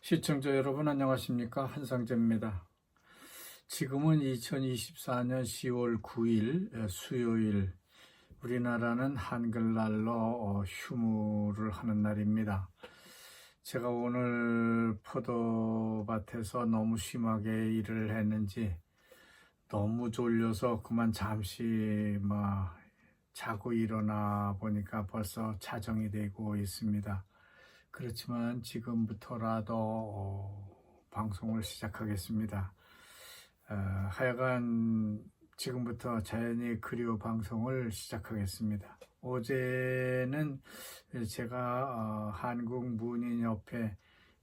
시청자 여러분 안녕하십니까? 한상재입니다. 지금은 2024년 10월 9일 수요일, 우리나라는 한글날로 휴무를 하는 날입니다. 제가 오늘 포도밭에서 너무 심하게 일을 했는지 너무 졸려서 그만 잠시 자고 일어나 보니까 벌써 자정이 되고 있습니다. 그렇지만 지금부터라도 방송을 시작하겠습니다. 하여간 지금부터 자연히 그리워 방송을 시작하겠습니다. 어제는 제가 한국문인협회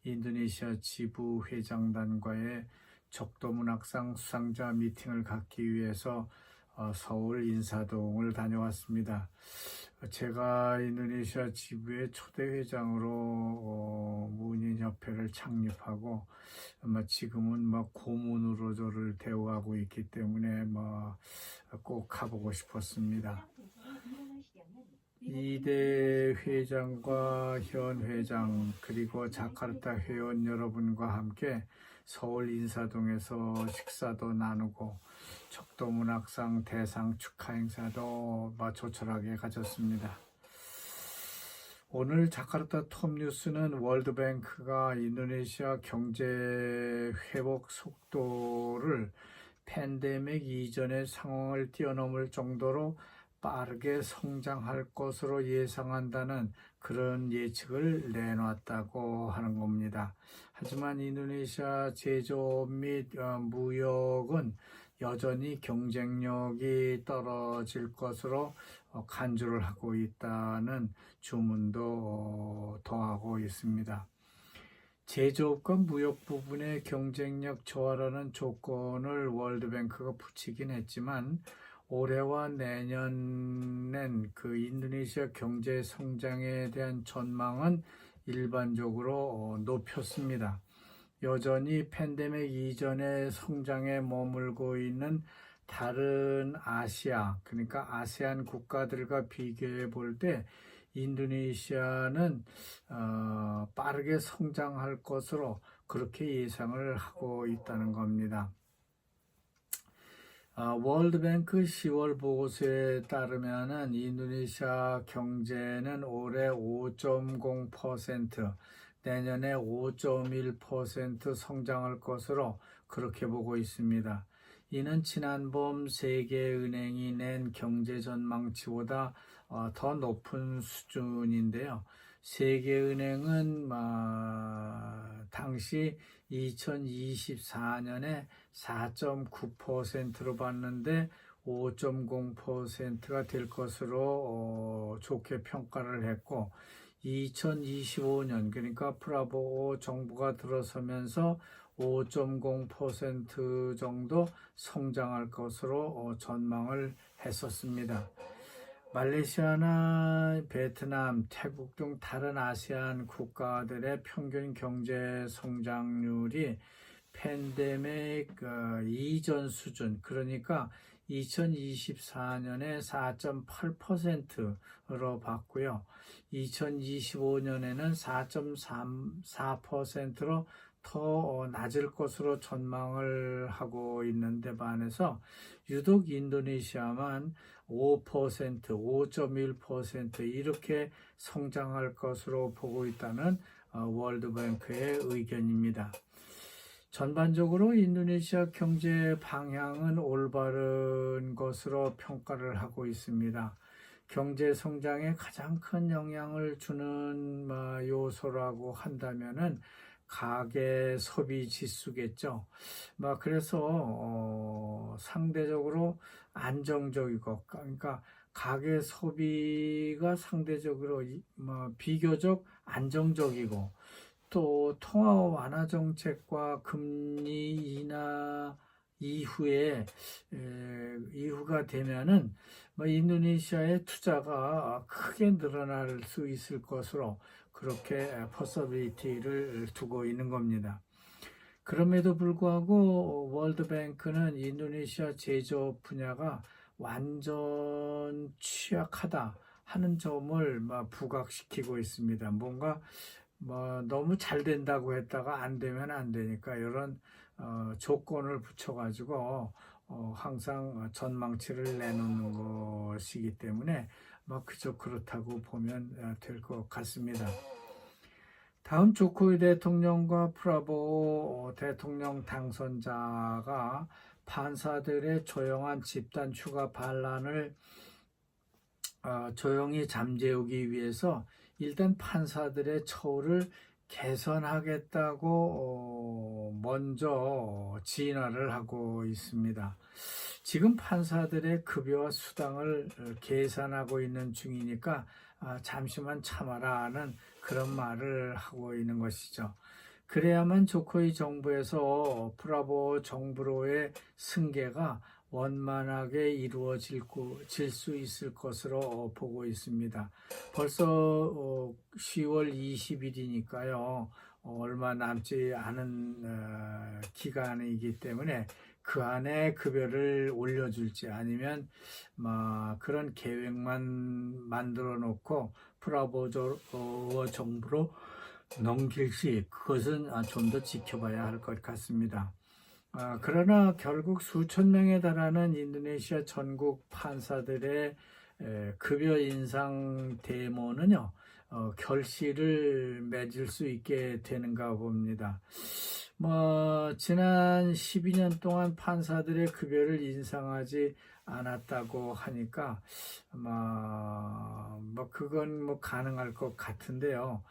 인도네시아 지부 회장단과의 적도문학상 수상자 미팅을 갖기 위해서 서울 인사동을 다녀왔습니다. 제가 인도네시아 지부의 초대 회장으로 문인협회를 창립하고 지금은 고문으로 저를 대우하고 있기 때문에 꼭 가보고 싶었습니다. 이대 회장과 현 회장 그리고 자카르타 회원 여러분과 함께 서울 인사동에서 식사도 나누고 적도문학상 대상 축하 행사도 조촐하게 가졌습니다. 오늘 자카르타 톱뉴스는 월드뱅크가 인도네시아 경제 회복 속도를 팬데믹 이전의 상황을 뛰어넘을 정도로 빠르게 성장할 것으로 예상한다는 그런 예측을 내놨다고 하는 겁니다. 하지만 인도네시아 제조업 및 무역은 여전히 경쟁력이 떨어질 것으로 간주를 하고 있다는 주문도 더하고 있습니다. 제조업과 무역 부분의 경쟁력 저하라는 조건을 월드뱅크가 붙이긴 했지만 올해와 내년엔 그 인도네시아 경제 성장에 대한 전망은 일반적으로 높였습니다. 여전히 팬데믹 이전의 성장에 머물고 있는 다른 아시아, 그러니까 아세안 국가들과 비교해 볼 때 인도네시아는 빠르게 성장할 것으로 그렇게 예상을 하고 있다는 겁니다. 월드뱅크 10월 보고서에 따르면 인도네시아 경제는 올해 5.0%, 내년에 5.1% 성장할 것으로 그렇게 보고 있습니다. 이는 지난 봄 세계은행이 낸 경제 전망치보다 더 높은 수준인데요. 세계은행은 당시 2024년에 4.9%로 봤는데 5.0%가 될 것으로 좋게 평가를 했고 2025년 그러니까 프라보 정부가 들어서면서 5.0% 정도 성장할 것으로 전망을 했었습니다. 말레이시아나 베트남, 태국 등 다른 아세안 국가들의 평균 경제 성장률이 팬데믹 이전 수준, 그러니까 2024년에 4.8%로 봤고요. 2025년에는 4.34%로 더 낮을 것으로 전망을 하고 있는데 반해서 유독 인도네시아만 5%, 5.1% 이렇게 성장할 것으로 보고 있다는 월드뱅크의 의견입니다. 전반적으로 인도네시아 경제 방향은 올바른 것으로 평가를 하고 있습니다. 경제 성장에 가장 큰 영향을 주는 요소라고 한다면은 가계 소비 지수겠죠. 그래서 상대적으로 안정적이고, 그러니까 가계 소비가 상대적으로 비교적 안정적이고, 또 통화 완화 정책과 금리 인하 이후가 되면은 인도네시아의 투자가 크게 늘어날 수 있을 것으로 그렇게 포서빌리티를 두고 있는 겁니다. 그럼에도 불구하고 월드뱅크는 인도네시아 제조업 분야가 완전 취약하다 하는 점을 부각시키고 있습니다. 뭔가 뭐 너무 잘 된다고 했다가 안 되면 안 되니까 이런 조건을 붙여가지고 항상 전망치를 내놓는 것이기 때문에 뭐 그저 그렇다고 보면 될 것 같습니다. 다음 조코이 대통령과 프라보 대통령 당선자가 판사들의 조용한 집단 휴가 반란을 조용히 잠재우기 위해서 일단 판사들의 처우를 개선하겠다고 먼저 진화를 하고 있습니다. 지금 판사들의 급여와 수당을 계산하고 있는 중이니까 잠시만 참아라 하는 그런 말을 하고 있는 것이죠. 그래야만 조코이 정부에서 브라보 정부로의 승계가 원만하게 이루어질 수 있을 것으로 보고 있습니다. 벌써 10월 20일이니까요. 얼마 남지 않은 기간이기 때문에 그 안에 급여를 올려줄지 아니면 그런 계획만 만들어 놓고 브라보 정부로 넘길지 그것은 좀 더 지켜봐야 할 것 같습니다. 그러나 결국 수천 명에 달하는 인도네시아 전국 판사들의 급여 인상 데모는요, 결실을 맺을 수 있게 되는가 봅니다. 지난 12년 동안 판사들의 급여를 인상하지 않았다고 하니까, 그건 가능할 것 같은데요.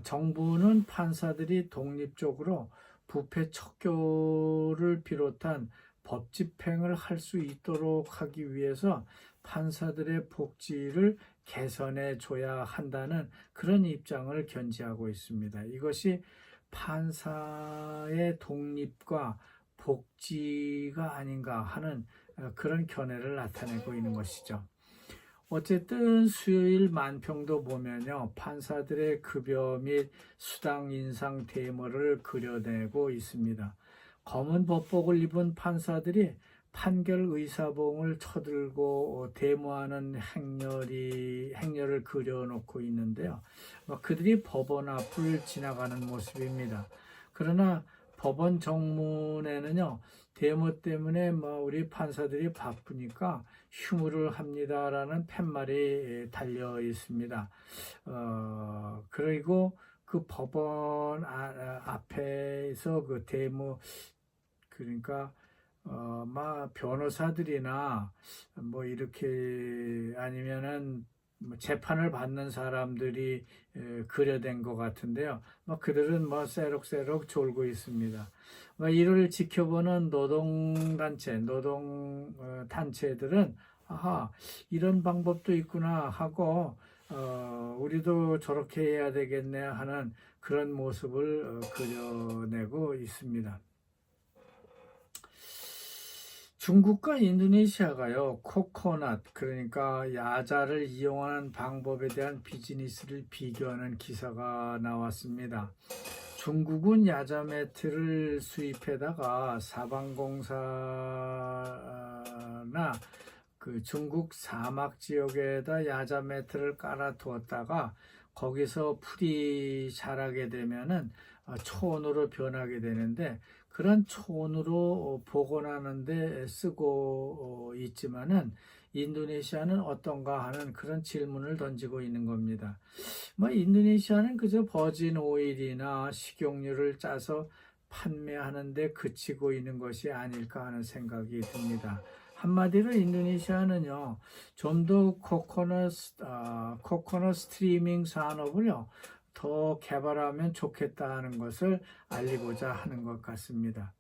정부는 판사들이 독립적으로 부패 척결을 비롯한 법 집행을 할 수 있도록 하기 위해서 판사들의 복지를 개선해 줘야 한다는 그런 입장을 견지하고 있습니다. 이것이 판사의 독립과 복지가 아닌가 하는 그런 견해를 나타내고 있는 것이죠. 어쨌든 수요일 만평도 보면요, 판사들의 급여 및 수당 인상 데모를 그려내고 있습니다. 검은 법복을 입은 판사들이 판결 의사봉을 쳐들고 데모하는 행렬을 그려놓고 있는데요. 그들이 법원 앞을 지나가는 모습입니다. 그러나 법원 정문에는요, 데모 때문에 우리 판사들이 바쁘니까 휴무를 합니다라는 팻말이 달려 있습니다. 그리고 그 법원 앞에서 그 데모, 그러니까 변호사들이나 이렇게 아니면은 재판을 받는 사람들이 그려낸 것 같은데요. 그들은 새록새록 졸고 있습니다. 이를 지켜보는 노동단체들은 이런 방법도 있구나 하고 우리도 저렇게 해야 되겠네 하는 그런 모습을 그려내고 있습니다. 중국과 인도네시아가요, 코코넛, 그러니까 야자를 이용하는 방법에 대한 비즈니스를 비교하는 기사가 나왔습니다. 중국은 야자 매트를 수입해다가 사방공사나 그 중국 사막 지역에다 야자 매트를 깔아 두었다가 거기서 풀이 자라게 되면은 초원으로 변하게 되는데, 그런 초원으로 복원하는데 쓰고 있지만은 인도네시아는 어떤가 하는 그런 질문을 던지고 있는 겁니다. 인도네시아는 그저 버진 오일이나 식용유를 짜서 판매하는데 그치고 있는 것이 아닐까 하는 생각이 듭니다. 한마디로 인도네시아는요, 좀 더 코코넛 스트리밍 산업을요, 더 개발하면 좋겠다는 것을 알리고자 하는 것 같습니다.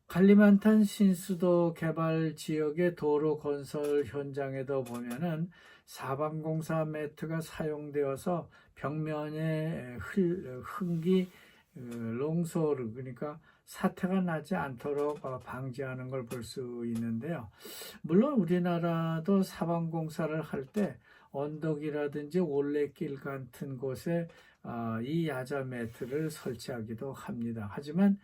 칼리만탄 신수도 개발 지역의 도로 건설 현장에도 보면은 사방공사 매트가 사용되어서 벽면에 흙이 롱소르, 그러니까 사태가 나지 않도록 방지하는 걸 볼 수 있는데요. 물론 우리나라도 사방공사를 할 때 언덕이라든지 올레길 같은 곳에 이 야자 매트를 설치하기도 합니다. 하지만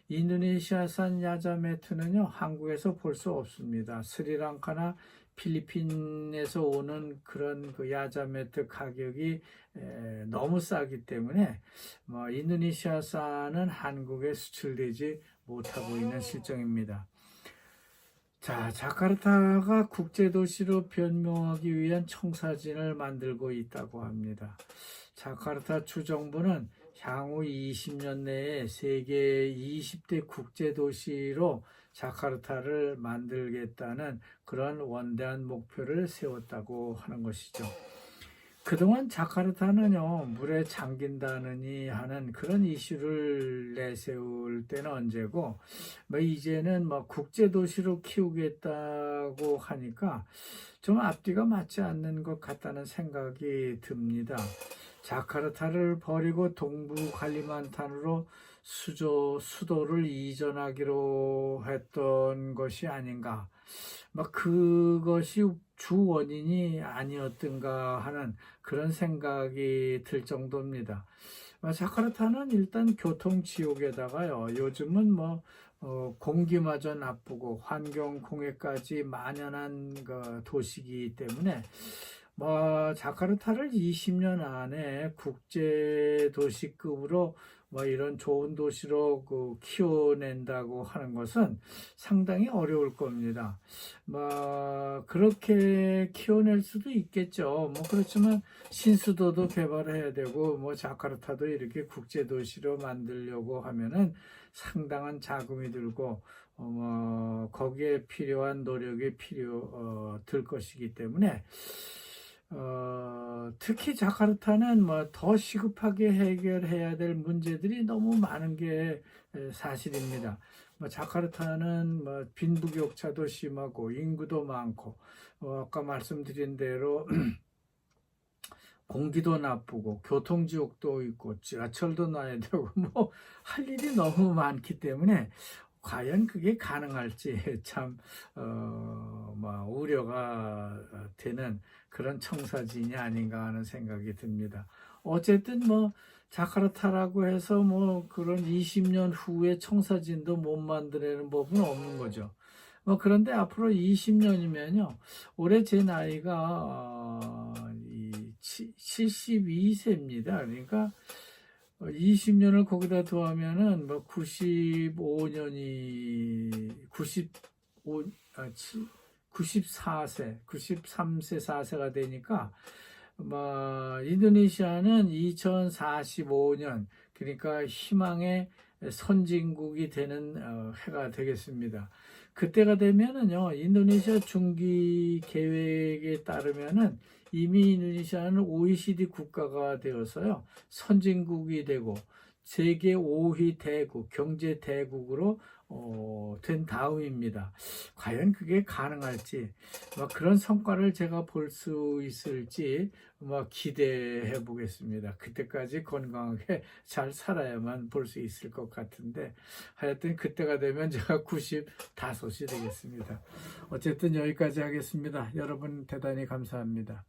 인도네시아산 야자 매트는요, 한국에서 볼 수 없습니다. 스리랑카나 필리핀에서 오는 그런 그 야자 매트 가격이 너무 싸기 때문에 뭐 인도네시아산은 한국에 수출되지 못하고 있는 실정입니다. 자, 자카르타가 국제도시로 변모하기 위한 청사진을 만들고 있다고 합니다. 자카르타 주정부는 향후 20년 내에 세계 20대 국제도시로 자카르타를 만들겠다는 그런 원대한 목표를 세웠다고 하는 것이죠. 그동안 자카르타는요, 물에 잠긴다느니 하는 그런 이슈를 내세울 때는 언제고, 뭐 이제는 뭐 국제도시로 키우겠다고 하니까 좀 앞뒤가 맞지 않는 것 같다는 생각이 듭니다. 자카르타를 버리고 동부 칼리만탄으로 수도를 이전하기로 했던 것이 아닌가. 막 그것이 주 원인이 아니었던가 하는 그런 생각이 들 정도입니다. 자카르타는 일단 교통지옥에다가요, 요즘은 뭐 공기마저 나쁘고 환경 공해까지 만연한 그 도시이기 때문에 뭐 자카르타를 20년 안에 국제 도시급으로 뭐 이런 좋은 도시로 키워낸다고 하는 것은 상당히 어려울 겁니다. 뭐 그렇게 키워낼 수도 있겠죠. 뭐 그렇지만 신수도도 개발해야 되고 뭐 자카르타도 이렇게 국제 도시로 만들려고 하면은 상당한 자금이 들고 뭐 거기에 필요한 노력이 들 것이기 때문에 특히 자카르타는 뭐 더 시급하게 해결해야 될 문제들이 너무 많은 게 사실입니다. 뭐 자카르타는 뭐 빈부격차도 심하고 인구도 많고 아까 말씀드린 대로 공기도 나쁘고 교통지옥도 있고 지하철도 놔야 되고 뭐 할 일이 너무 많기 때문에 과연 그게 가능할지 참 뭐 우려가 되는 그런 청사진이 아닌가 하는 생각이 듭니다. 어쨌든 뭐 자카르타라고 해서 뭐 그런 20년 후에 청사진도 못 만들어내는 법은 없는 거죠. 뭐 그런데 앞으로 20년이면요. 올해 제 나이가 72세입니다. 그러니까 20년을 거기다 더하면은 뭐 95년이 94세, 93세, 4세가 되니까 뭐 인도네시아는 2045년 그러니까 희망의 선진국이 되는 해가 되겠습니다. 그때가 되면은요, 인도네시아 중기 계획에 따르면은 이미 인도네시아는 OECD 국가가 되어서요, 선진국이 되고 세계 5위 대국, 경제 대국으로 된 다음입니다. 과연 그게 가능할지, 그런 성과를 제가 볼 수 있을지 기대해 보겠습니다. 그때까지 건강하게 잘 살아야만 볼 수 있을 것 같은데, 하여튼 그때가 되면 제가 95이 되겠습니다. 어쨌든 여기까지 하겠습니다. 여러분 대단히 감사합니다.